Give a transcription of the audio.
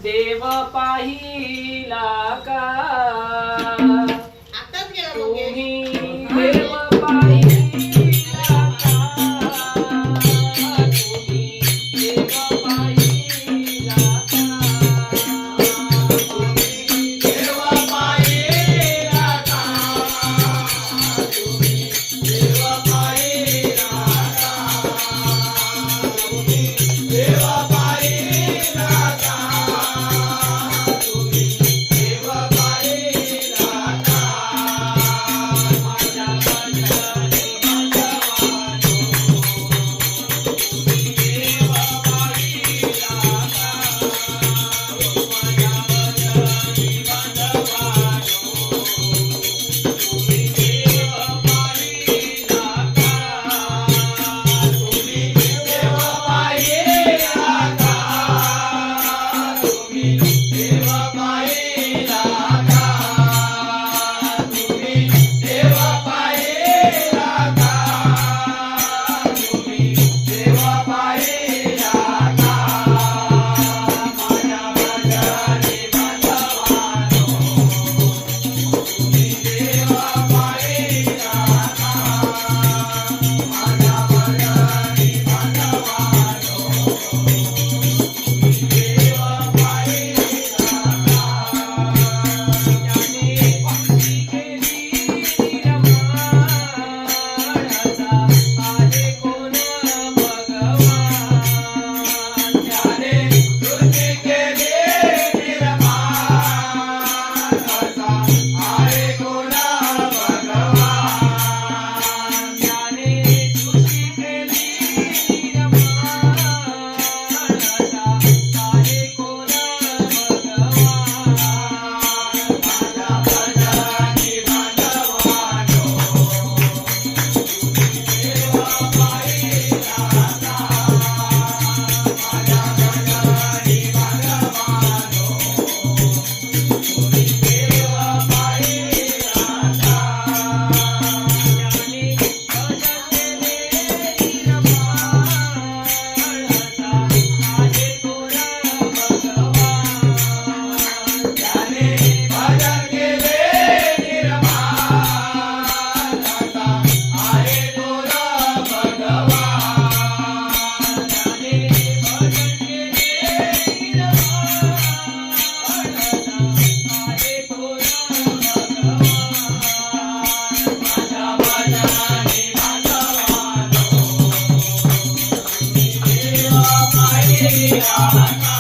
देव पाहिला का आताच गेला बघ. तुम्ही देव पाहिला का तुम्ही देव पाहिला का देव पाहिला का तुम्ही देव पाहिला का तुम्ही देव पाहिला का तुम्ही देव पाहिला का माझ्या भजनी बांधवानो तुम्ही देव पाहिला का माझ्या भजनी बांधवानो तुम्ही देव पाहिला का तुम्ही देव पाहिला का तुम्ही देव पाहिला का तुम्ही देव पाहिला का तुम्ही देव पाहिला का माझ्या भजनी बांधवानो तुम्ही देव पाहिला का माझ्या भजनी बांधवानो तुम्ही देव पाहिला का ज्याने भक्ती केली निर्माणाचा आहे कोण भगवान ज्याने स्तुती केली निर्माणाचा आहे कोण भगवान ज्याने सृष्टी केली निर्माणाचा आहे कोण भगवान माझ्या भजनी बांधवानो तुम्ही देव पाहिला का माझ्या भजनी बांधवानो तुम्ही देव पाहिला का ज्याने भजन केले निर्माणाचा आहे कोण भगवान ज्याने भजन केले निर्माणाचा आहे कोण भगवान ज्याने भजन केले निर्माणाचा आहे कोण भगवान माझ्या भजनी बांधवानो तुम्ही देव पाहिला का